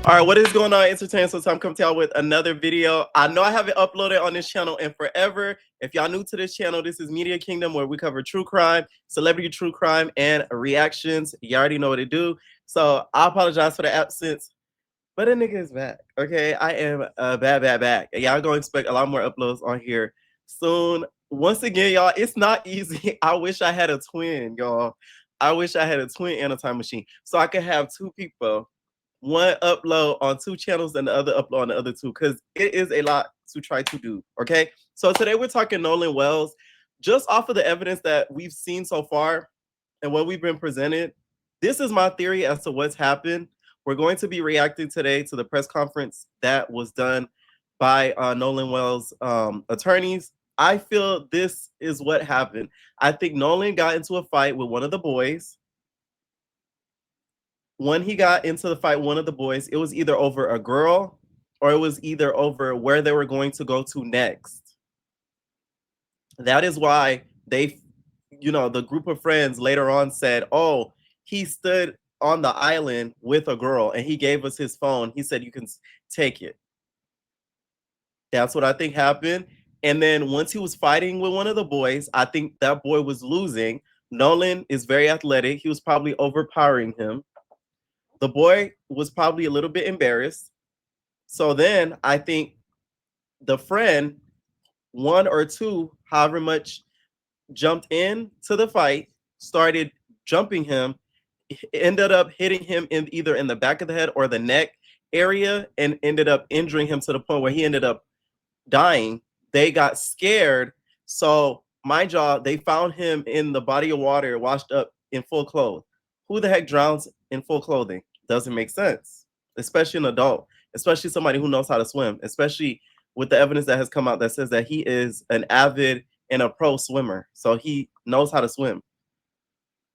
All right, what is going on, entertainment? So I'm coming to y'all with another video. I know I haven't uploaded on this channel in forever. If y'all new to this channel, this is Media Kingdom, where we cover true crime, celebrity true crime, and reactions. You already know what to do. So I apologize for the absence, but a nigga is back. Okay, I am back. Y'all gonna expect a lot more uploads on here soon. Once again, y'all, it's not easy. I wish I had a twin, y'all. I wish I had a twin and a time machine so I could have two people, one upload on two channels and the other upload on the other two, because it is a lot to try to do. Okay, so today we're talking Nolan Wells. Just off of the evidence that we've seen so far and what we've been presented, this is my theory as to what's happened. We're going to be reacting today to the press conference that was done by Nolan Wells' attorneys. I feel this is what happened. I think Nolan got into a fight with one of the boys. When he got into the fight, one of the boys, it was either over a girl or it was either over where they were going to go to next. That is why they, the group of friends later on said, oh, he stood on the island with a girl and he gave us his phone. He said, you can take it. That's what I think happened. And then once he was fighting with one of the boys, I think that boy was losing. Nolan is very athletic. He was probably overpowering him. The boy was probably a little bit embarrassed. So then I think the friend, one or two, however much, jumped in to the fight, started jumping him, ended up hitting him in either in the back of the head or the neck area, and ended up injuring him to the point where he ended up dying. They got scared. So mind y'all, they found him in the body of water, washed up in full clothes. Who the heck drowns in full clothing? Doesn't make sense, especially an adult, especially somebody who knows how to swim, especially with the evidence that has come out that says that he is an avid and a pro swimmer. So he knows how to swim.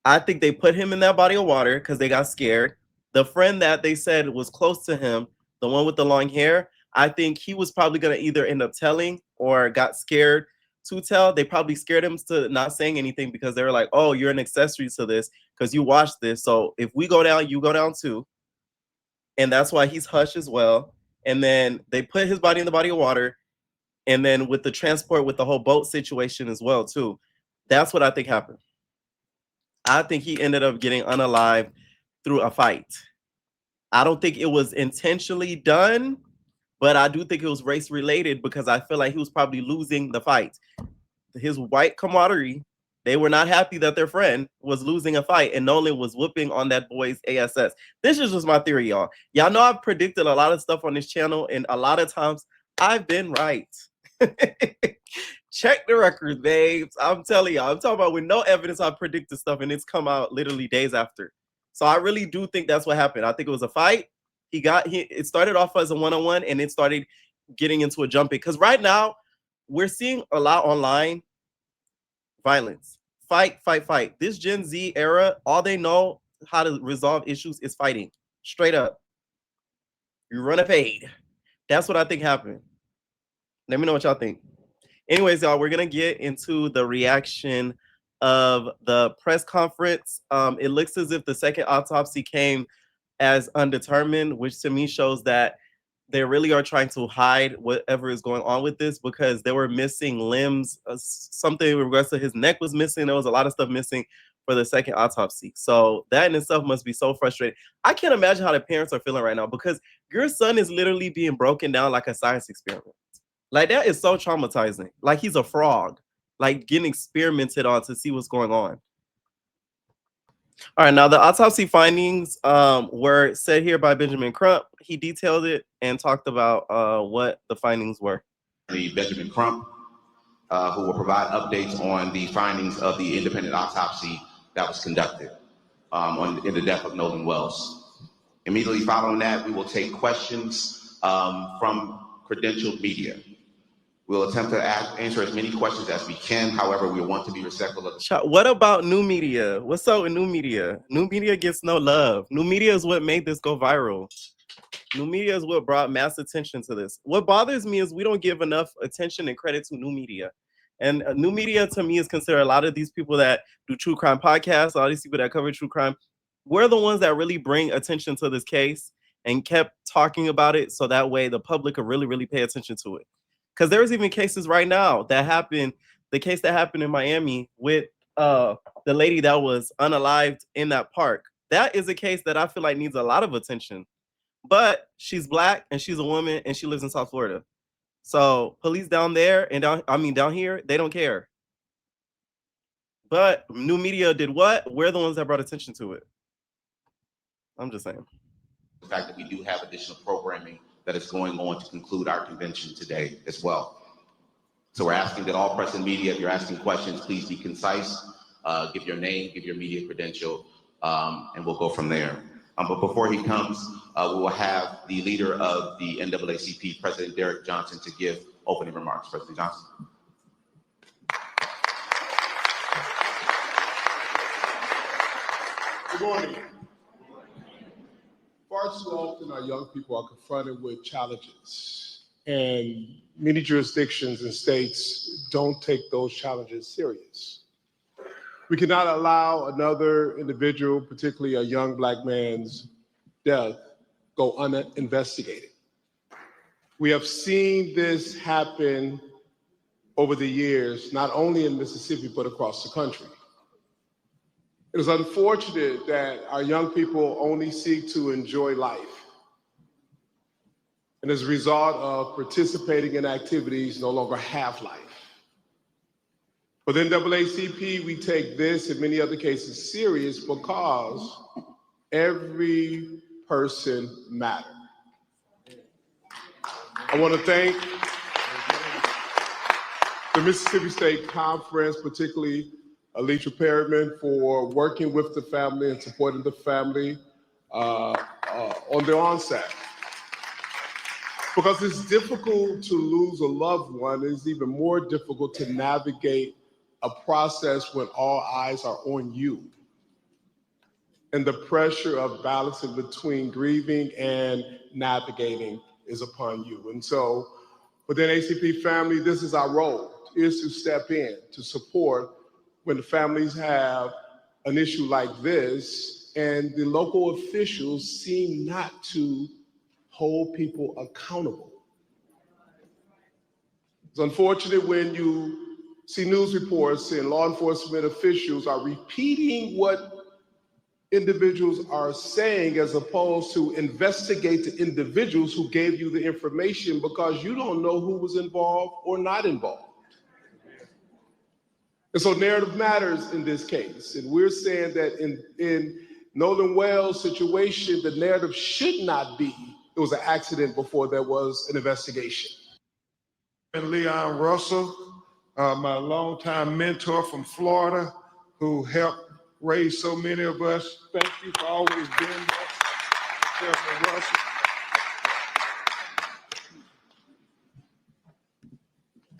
I think they put him in that body of water because they got scared. The friend that they said was close to him, the one with the long hair, I think he was probably going to either end up telling or got scared to tell. They probably scared him to not saying anything because they were like, oh, you're an accessory to this because you watched this. So if we go down, you go down too. And that's why he's hushed as well. And then they put his body in the body of water. And then with the transport, with the whole boat situation as well too. That's what I think happened. I think he ended up getting unalived through a fight. I don't think it was intentionally done, but I do think it was race related because I feel like he was probably losing the fight. His white camaraderie, they were not happy that their friend was losing a fight and Nolan was whooping on that boy's ASS. This is just my theory, y'all. Y'all know I've predicted a lot of stuff on this channel and a lot of times I've been right. Check the record, babes. I'm telling y'all, I'm talking about with no evidence I predicted stuff and it's come out literally days after. So I really do think that's what happened. I think it was a fight. It started off as a one-on-one and it started getting into a jumping. Because right now, we're seeing a lot online violence. Fight. This Gen Z era, all they know how to resolve issues is fighting. Straight up. You run a fade. That's what I think happened. Let me know what y'all think. Anyways, y'all, we're going to get into the reaction of the press conference. It looks as if the second autopsy came as undetermined, which to me shows that they really are trying to hide whatever is going on with this because they were missing limbs. Something in regards to his neck was missing. There was a lot of stuff missing for the second autopsy. So that in itself must be so frustrating. I can't imagine how the parents are feeling right now because your son is literally being broken down like a science experiment. Like, that is so traumatizing. Like, he's a frog, like getting experimented on to see what's going on. All right, now the autopsy findings were said here by Benjamin Crump. He detailed it and talked about what the findings were. Benjamin Crump, who will provide updates on the findings of the independent autopsy that was conducted in the death of Nolan Wells. Immediately following that, we will take questions from credentialed media. We'll attempt to answer as many questions as we can. However, we want to be respectful of the... What about new media? What's up with new media? New media gets no love. New media is what made this go viral. New media is what brought mass attention to this. What bothers me is we don't give enough attention and credit to new media. And new media to me is considered a lot of these people that do true crime podcasts, all these people that cover true crime. We're the ones that really bring attention to this case and kept talking about it so that way the public could really, really pay attention to it. Because there's even cases right now that happened. The case that happened in Miami with the lady that was unalived in that park. That is a case that I feel like needs a lot of attention. But she's black and she's a woman and she lives in South Florida. So police down there and down here, they don't care. But new media did what? We're the ones that brought attention to it. I'm just saying. The fact that we do have additional programming that is going on to conclude our convention today as well. So we're asking that all press and media, if you're asking questions, please be concise, give your name, give your media credential, and we'll go from there. But before he comes, we will have the leader of the NAACP, President Derek Johnson, to give opening remarks. President Johnson. Good morning. Far too often, our young people are confronted with challenges, and many jurisdictions and states don't take those challenges serious. We cannot allow another individual, particularly a young Black man's death, go uninvestigated. We have seen this happen over the years, not only in Mississippi, but across the country. It is unfortunate that our young people only seek to enjoy life. And as a result of participating in activities, no longer have life. Within NAACP, we take this and many other cases serious because every person matters. I want to thank the Mississippi State Conference, particularly Alicia Perryman, for working with the family and supporting the family on the onset. Because it's difficult to lose a loved one, it's even more difficult to navigate a process when all eyes are on you. And the pressure of balancing between grieving and navigating is upon you. And so within ACP family, this is our role, is to step in, to support when the families have an issue like this, and the local officials seem not to hold people accountable. It's unfortunate when you see news reports and law enforcement officials are repeating what individuals are saying as opposed to investigate the individuals who gave you the information, because you don't know who was involved or not involved. And so narrative matters in this case. And we're saying that in Nolan Wells' situation, the narrative should not be it was an accident before there was an investigation. And Leon Russell, my longtime mentor from Florida, who helped raise so many of us. Thank you for always being there, Chairman Russell.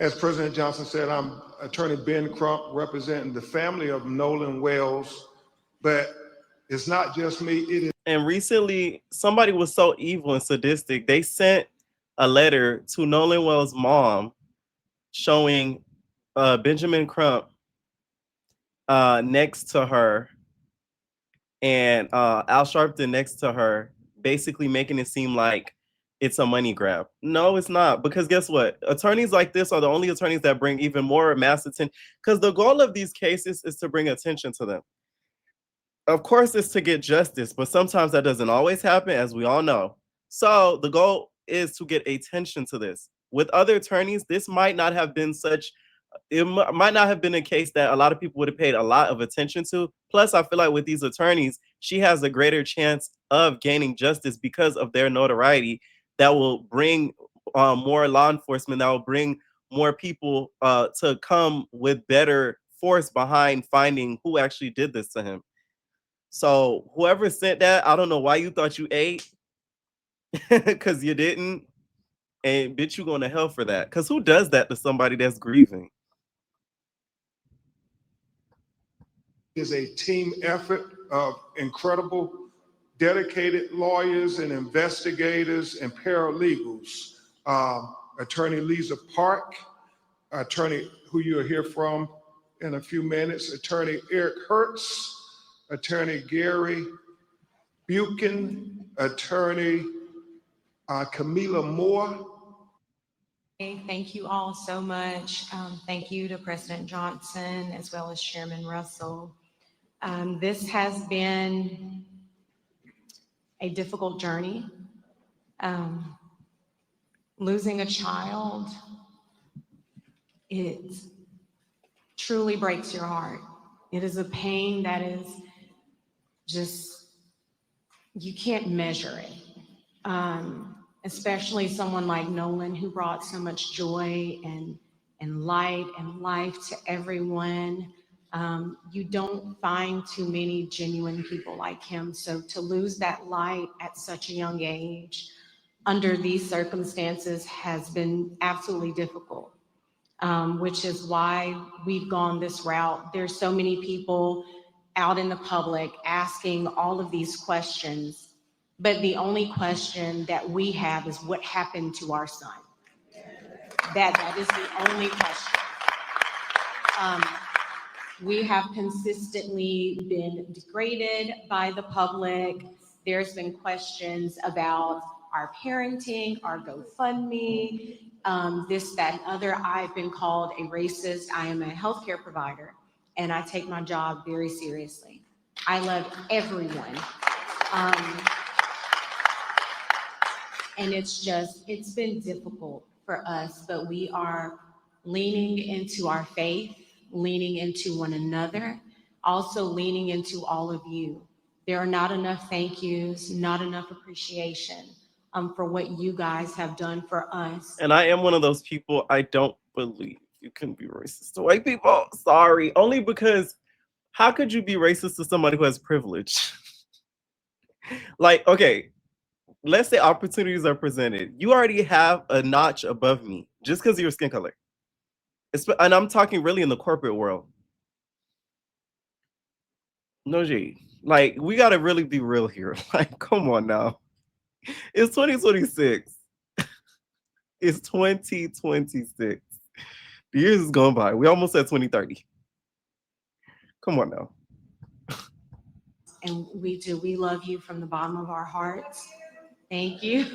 As President Johnson said, I'm Attorney Ben Crump, representing the family of Nolan Wells, but it's not just me, it is. And recently, somebody was so evil and sadistic, they sent a letter to Nolan Wells' mom showing Benjamin Crump next to her and Al Sharpton next to her, basically making it seem like it's a money grab. No, it's not. Because guess what? Attorneys like this are the only attorneys that bring even more mass attention. Because the goal of these cases is to bring attention to them. Of course, it's to get justice, but sometimes that doesn't always happen, as we all know. So the goal is to get attention to this. With other attorneys, this might not have been might not have been a case that a lot of people would have paid a lot of attention to. Plus, I feel like with these attorneys, she has a greater chance of gaining justice because of their notoriety that will bring more law enforcement, that will bring more people to come with better force behind finding who actually did this to him. So whoever sent that, I don't know why you thought you ate, because you didn't. And bitch, you going to hell for that. Because who does that to somebody that's grieving? Is a team effort of incredible, dedicated lawyers and investigators and paralegals. Attorney Lisa Park, attorney who you'll hear from in a few minutes, attorney Eric Hertz, attorney Gary Buchan, attorney Camila Moore. Thank you all so much. Thank you to President Johnson as well as Chairman Russell. This has been a difficult journey. Losing a child, it truly breaks your heart. It is a pain that is just, you can't measure it. Especially someone like Nolan, who brought so much joy and light and life to everyone. You don't find too many genuine people like him. So to lose that light at such a young age under these circumstances has been absolutely difficult, which is why we've gone this route. There's so many people out in the public asking all of these questions, but the only question that we have is what happened to our son? That is the only question. We have consistently been degraded by the public. There's been questions about our parenting, our GoFundMe, this, that, and other. I've been called a racist. I am a healthcare provider, and I take my job very seriously. I love everyone. And it's been difficult for us, but we are leaning into our faith, leaning into one another, also leaning into all of you. There are not enough thank yous, not enough appreciation for what you guys have done for us. And I am one of those people, I don't believe you can be racist to white people. Sorry. Only because how could you be racist to somebody who has privilege? Like, okay, let's say opportunities are presented. You already have a notch above me just because of your skin color. And I'm talking really in the corporate world. No G. Like, we gotta really be real here. Like, come on now. It's 2026. It's 2026. The years is going by. We almost at 2030. Come on now. And we do. We love you from the bottom of our hearts. Thank you.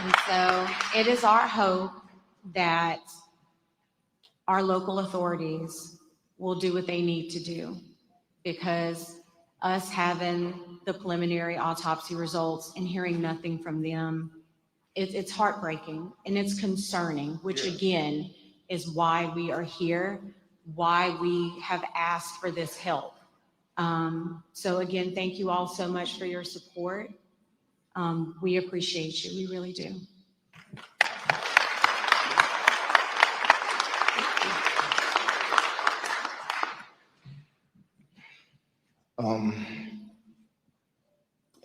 And so it is our hope that our local authorities will do what they need to do, because us having the preliminary autopsy results and hearing nothing from them, it's heartbreaking and it's concerning, which again is why we are here, why we have asked for this help. So again, thank you all so much for your support. We appreciate you, we really do.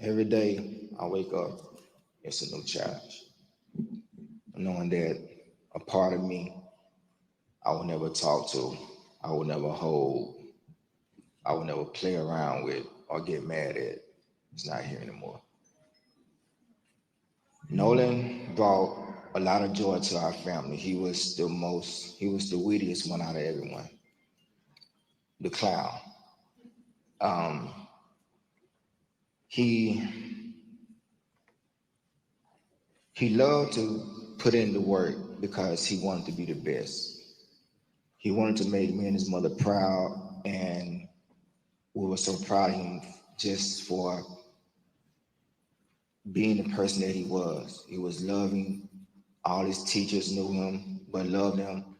Every day I wake up, it's a new challenge. Knowing that a part of me I will never talk to, I will never hold, I will never play around with or get mad at, it's not here anymore. Nolan brought a lot of joy to our family. He was the wittiest one out of everyone. The clown. He loved to put in the work because he wanted to be the best. He wanted to make me and his mother proud, and we were so proud of him just for being the person that he was. He was loving. All his teachers knew him, but loved him.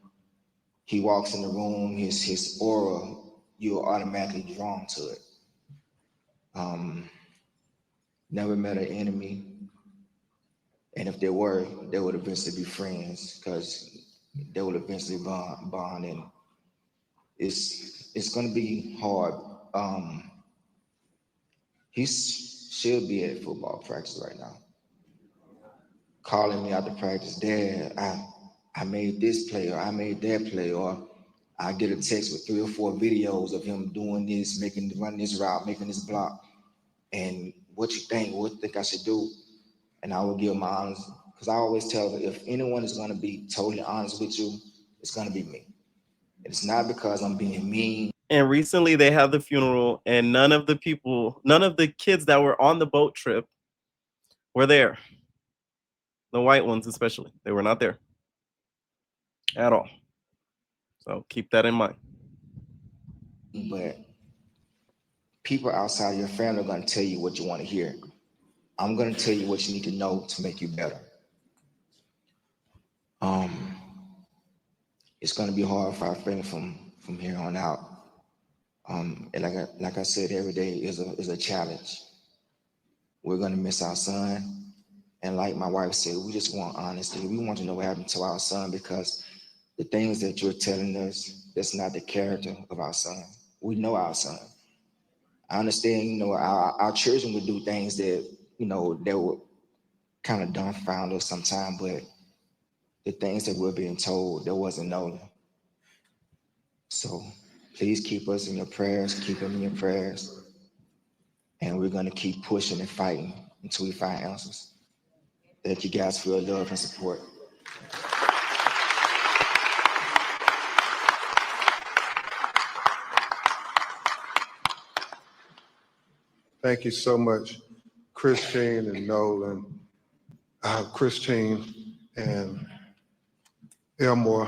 He walks in the room, his aura, you're automatically drawn to it. Never met an enemy. And if there were, they would eventually be friends, because they would eventually bond, and it's gonna be hard. He should be at football practice right now, calling me after practice, Dad, I made this play, or I made that play, or I get a text with 3 or 4 videos of him doing this, running this route, making this block, and what you think I should do? And I will give my honest, because I always tell them, if anyone is going to be totally honest with you, it's going to be me. It's not because I'm being mean. And recently they had the funeral, and none of the kids that were on the boat trip were there. The white ones especially. They were not there at all. So keep that in mind. But people outside of your family are going to tell you what you want to hear. I'm going to tell you what you need to know to make you better. It's going to be hard for our family from here on out. And like I said, every day is a challenge. We're going to miss our son. And like my wife said, we just want honesty. We want to know what happened to our son, because the things that you're telling us, that's not the character of our son. We know our son. I understand, our children would do things that, that would kind of dumbfound us sometimes, but the things that we're being told, there wasn't Nolan. So please keep us in your prayers, keep him in your prayers. And we're going to keep pushing and fighting until we find answers. Thank you guys for your love and support. Thank you so much, Christine and Nolan, Christine and Elmore.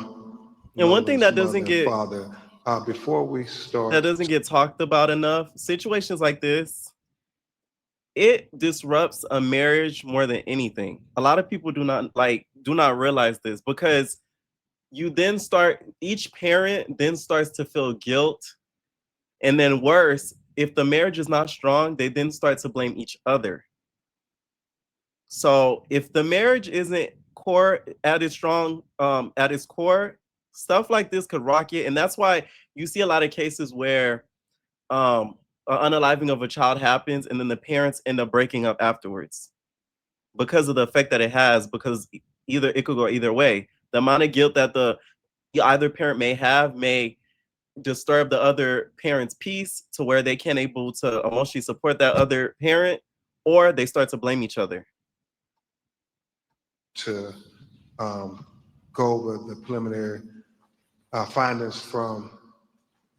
And one thing that Nolan's doesn't mother and get father. Before we start, that doesn't get talked about enough, situations like this, it disrupts a marriage more than anything. A lot of people do not realize this, because each parent then starts to feel guilt. And then worse, if the marriage is not strong, they then start to blame each other. So if the marriage isn't at its core, stuff like this could rock it. And that's why you see a lot of cases where an unaliving of a child happens and then the parents end up breaking up afterwards, because of the effect that it has, because it could go either way. The amount of guilt that either parent may have may disturb the other parent's peace to where they can't able to emotionally support that other parent, or they start to blame each other. to go over the preliminary findings from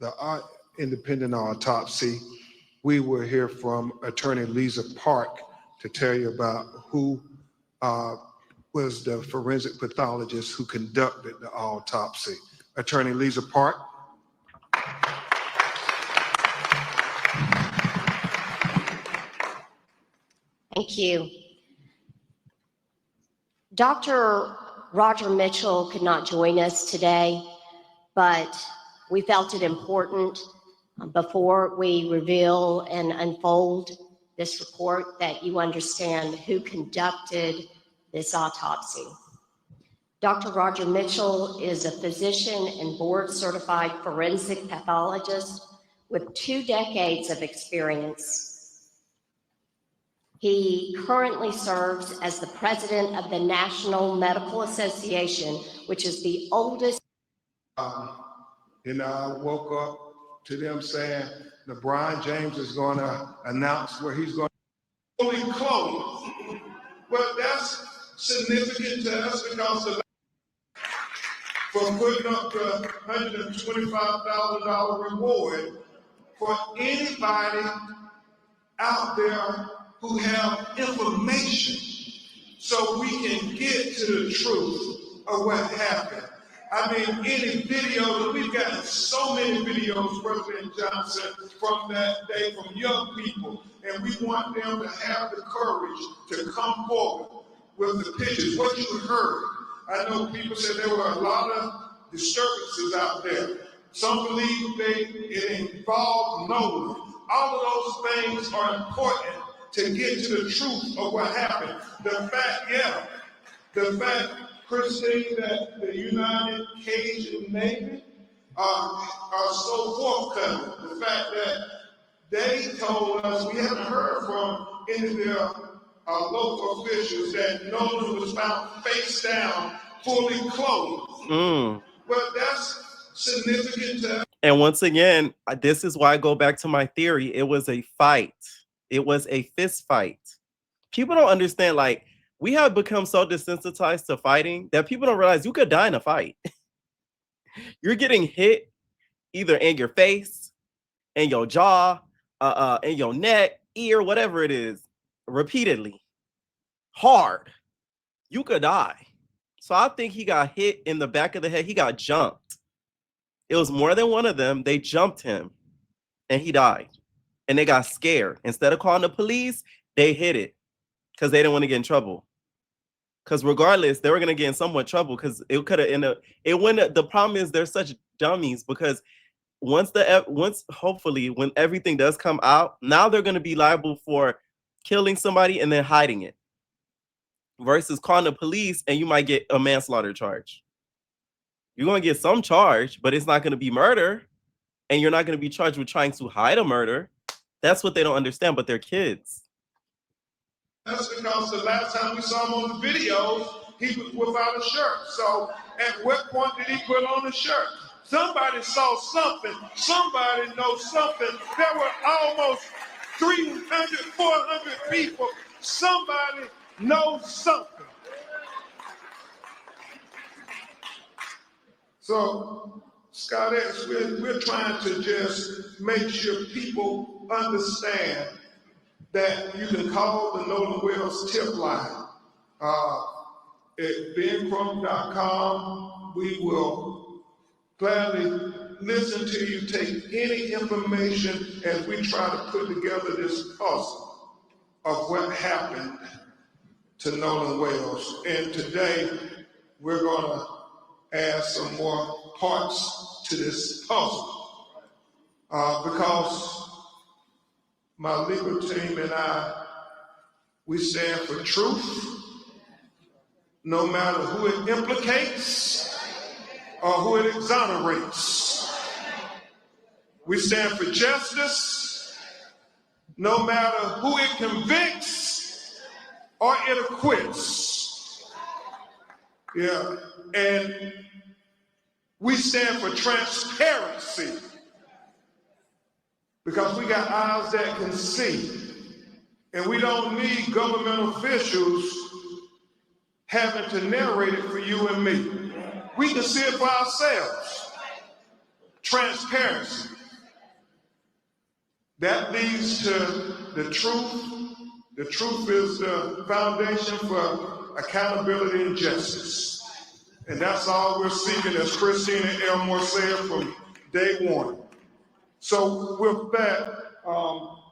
the independent autopsy. We will hear from Attorney Lisa Park to tell you about who was the forensic pathologist who conducted the autopsy. Attorney Lisa Park. Thank you. Dr. Roger Mitchell could not join us today, but we felt it important before we reveal and unfold this report that you understand who conducted this autopsy. Dr. Roger Mitchell is a physician and board-certified forensic pathologist with 2 decades of experience. He currently serves as the president of the National Medical Association, which is the oldest. I woke up to them saying LeBron James is going to announce where he's going to fully close. Well, that's significant to us because for putting up the $125,000 reward for anybody out there who have information so we can get to the truth of what happened. I mean, any videos, we've gotten so many videos, President Johnson, from that day from young people, and we want them to have the courage to come forward with the pictures, what you heard. I know people said there were a lot of disturbances out there. Some believe it involved Nolan. All of those things are important to get to the truth of what happened. The fact, Christine, that the United Cajun Navy are so forthcoming. The fact that they told us, we haven't heard from any of their local officials, that Nolan was found face down, fully clothed. Well, that's significant to us. And once again, this is why I go back to my theory. It was a fight. It was a fist fight. People don't understand, we have become so desensitized to fighting that people don't realize you could die in a fight. You're getting hit either in your face, in your jaw, in your neck, ear, whatever it is, repeatedly. hard, you could die. So I think he got hit in the back of the head. He got jumped. It was more than one of them. They jumped him and he died. And they got scared. Instead of calling the police, they hit it because they didn't want to get in trouble. Because regardless, they were going to get in somewhat trouble because it could have ended up. The problem is they're such dummies because once hopefully when everything does come out, now they're going to be liable for killing somebody and then hiding it versus calling the police and you might get a manslaughter charge. You're going to get some charge, but it's not going to be murder and you're not going to be charged with trying to hide a murder. That's what they don't understand, but they're kids. That's because the last time we saw him on the videos, he was without a shirt. So at what point did he put on a shirt? Somebody saw something. Somebody knows something. There were almost 300, 400 people. Somebody knows something. So, Scott X, we're trying to just make sure people understand that you can call the Nolan Wells tip line at bencrum.com. We will gladly listen to you, take any information as we try to put together this puzzle of what happened to Nolan Wells. And today, we're going to add some more parts to this puzzle because my legal team and I, we stand for truth, no matter who it implicates or who it exonerates. We stand for justice, no matter who it convicts or it acquits. Yeah, and we stand for transparency because we got eyes that can see. And we don't need government officials having to narrate it for you and me. We can see it for ourselves. Transparency. That leads to the truth. The truth is the foundation for accountability and justice. And that's all we're seeking, as Christina Elmore said from day one. So with that,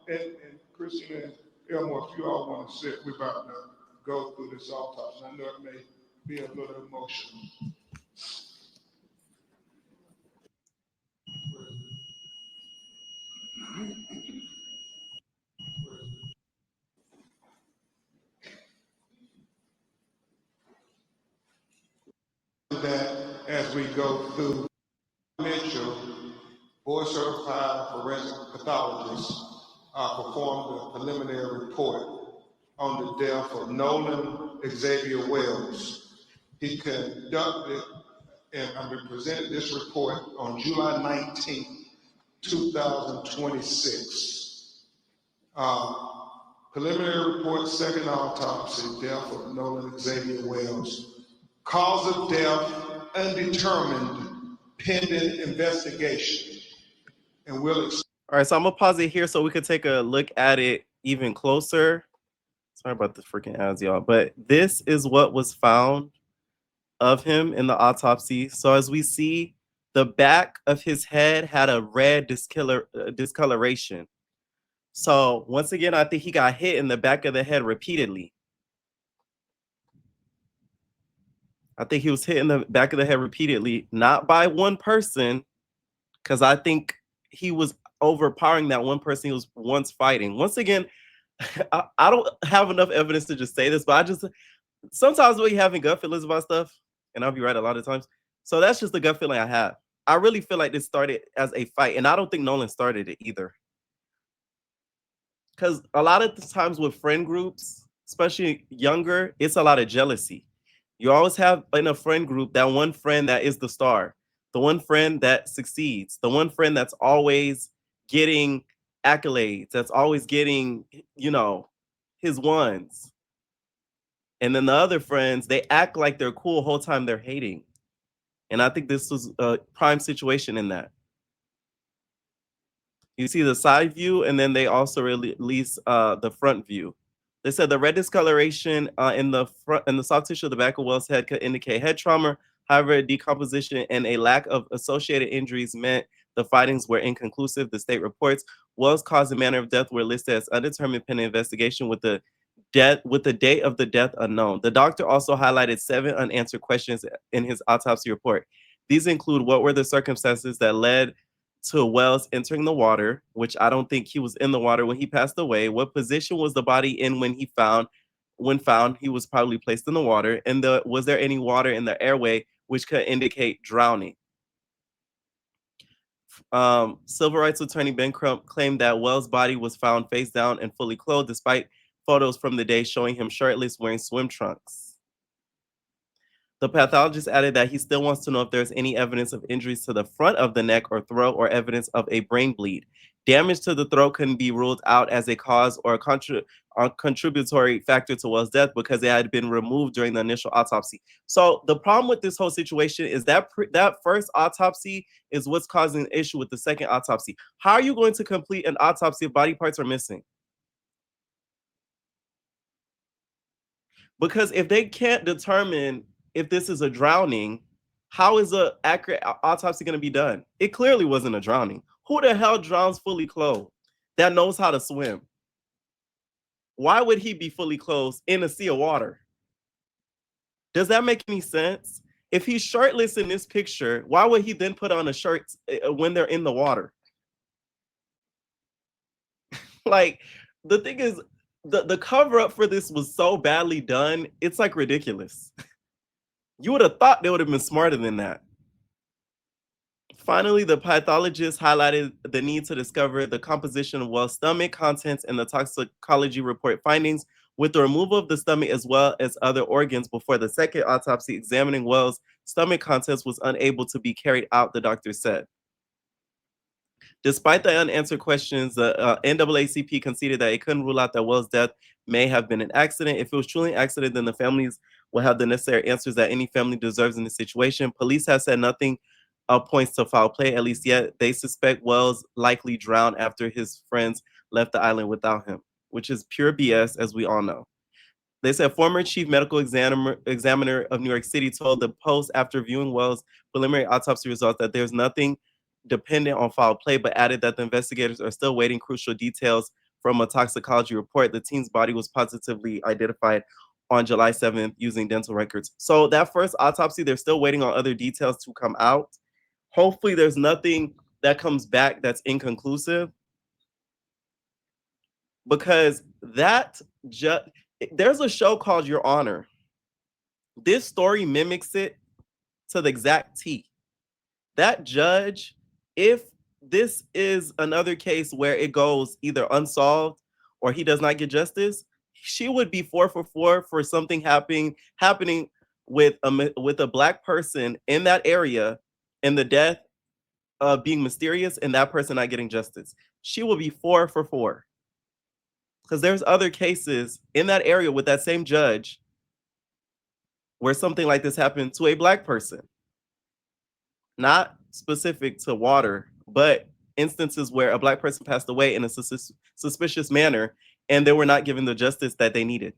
and Christina Elmore, if you all want to sit, we're about to go through this autopsy. I know it may be a little emotional. That as we go through, Mitchell, board certified forensic pathologist, performed a preliminary report on the death of Nolan Xavier Wells. He conducted and presented this report on July 19, 2026. Preliminary report, second autopsy, death of Nolan Xavier Wells. Cause of death, undetermined, pending investigation. And we'll all right, so I'm gonna pause it here so we could take a look at it even closer. Sorry about the freaking ads, y'all. But this is what was found of him in the autopsy. So as we see, the back of his head had a red discoloration. So once again, I think he got hit in the back of the head repeatedly. I think he was hit in the back of the head repeatedly, not by one person, because I think he was overpowering that one person he was once fighting. Once again, I don't have enough evidence to just say this, but sometimes we having gut feelings about stuff, and I'll be right a lot of times. So that's just the gut feeling I have. I really feel like this started as a fight, and I don't think Nolan started it either. Because a lot of the times with friend groups, especially younger, it's a lot of jealousy. You always have in a friend group that one friend that is the star, the one friend that succeeds, the one friend that's always getting accolades, that's always getting, his ones. And then the other friends, they act like they're cool the whole time they're hating. And I think this was a prime situation in that. You see the side view, and then they also release the front view. They said the red discoloration in the front in the soft tissue of the back of Wells' head could indicate head trauma. However, decomposition and a lack of associated injuries meant the findings were inconclusive. The state reports Wells' cause and manner of death were listed as undetermined pending investigation with the date of the death unknown. The doctor also highlighted 7 unanswered questions in his autopsy report. These include what were the circumstances that led to Wells entering the water, which I don't think he was in the water when he passed away. What position was the body in when found? He was probably placed in the water. And was there any water in the airway, which could indicate drowning? Civil rights attorney Ben Crump claimed that Wells' body was found face down and fully clothed, despite photos from the day showing him shirtless wearing swim trunks. The pathologist added that he still wants to know if there's any evidence of injuries to the front of the neck or throat or evidence of a brain bleed. Damage to the throat couldn't be ruled out as a cause or a contributory factor to Wells' death because it had been removed during the initial autopsy. So the problem with this whole situation is that that first autopsy is what's causing the issue with the second autopsy. How are you going to complete an autopsy if body parts are missing? Because if they can't determine if this is a drowning, how is an accurate autopsy going to be done? It clearly wasn't a drowning. Who the hell drowns fully clothed that knows how to swim? Why would he be fully clothed in a sea of water? Does that make any sense? If he's shirtless in this picture, why would he then put on a shirt when they're in the water? Like, the thing is, the cover up for this was so badly done, it's like ridiculous. You would have thought they would have been smarter than that. Finally, the pathologist highlighted the need to discover the composition of Wells' stomach contents and the toxicology report findings. With the removal of the stomach as well as other organs before the second autopsy, examining Wells' stomach contents was unable to be carried out, the doctor said. Despite the unanswered questions, the NAACP conceded that it couldn't rule out that Wells' death may have been an accident. If it was truly an accident, then the families will have the necessary answers that any family deserves in this situation. Police have said nothing points to foul play, at least yet. They suspect Wells likely drowned after his friends left the island without him, which is pure BS, as we all know. They said former chief medical examiner of New York City told the Post after viewing Wells' preliminary autopsy results that there's nothing dependent on foul play, but added that the investigators are still waiting crucial details from a toxicology report. The teen's body was positively identified on July 7th using dental records. So that first autopsy, they're still waiting on other details to come out. Hopefully there's nothing that comes back that's inconclusive, because there's a show called Your Honor. This story mimics it to the exact T. That judge, if this is another case where it goes either unsolved or he does not get justice, she would be 4 for 4 for something happening with a Black person in that area and the death being mysterious and that person not getting justice. She will be 4 for 4. Because there's other cases in that area with that same judge where something like this happened to a Black person. Not specific to water, but instances where a Black person passed away in a suspicious manner and they were not given the justice that they needed.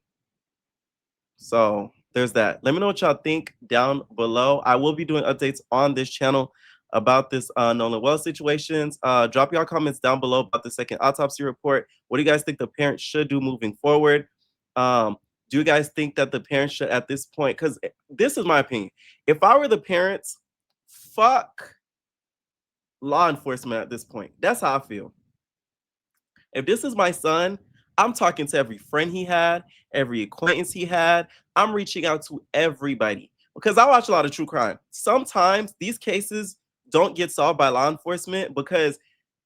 So there's that. Let me know what y'all think down below. I will be doing updates on this channel about this Nolan Wells situations. Drop y'all comments down below about the second autopsy report. What do you guys think the parents should do moving forward? Do you guys think that the parents should at this point, because this is my opinion, if I were the parents, fuck law enforcement at this point. That's how I feel. If this is my son, I'm talking to every friend he had, every acquaintance he had. I'm reaching out to everybody because I watch a lot of true crime. Sometimes these cases don't get solved by law enforcement because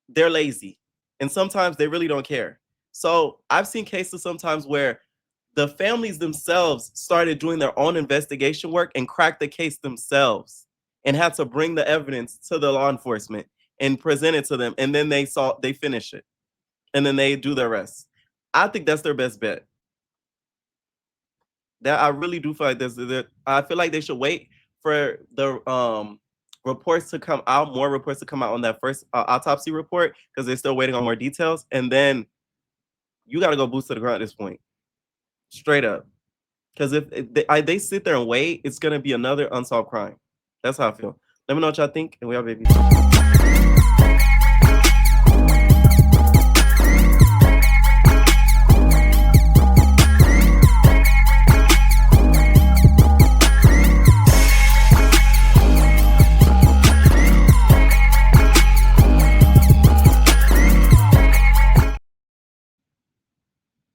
they're lazy, and sometimes they really don't care. So I've seen cases sometimes where the families themselves started doing their own investigation work and cracked the case themselves and had to bring the evidence to the law enforcement and present it to them, and then they finish it, and then they do the rest. I think that's their best bet. That I really do feel like I feel like they should wait for the reports to come out, more reports to come out on that first autopsy report, because they're still waiting on more details, and then you got to go boots to the ground at this point. Straight up. Because if they sit there and wait, it's gonna be another unsolved crime. That's how I feel. Let me know what y'all think, and we are baby.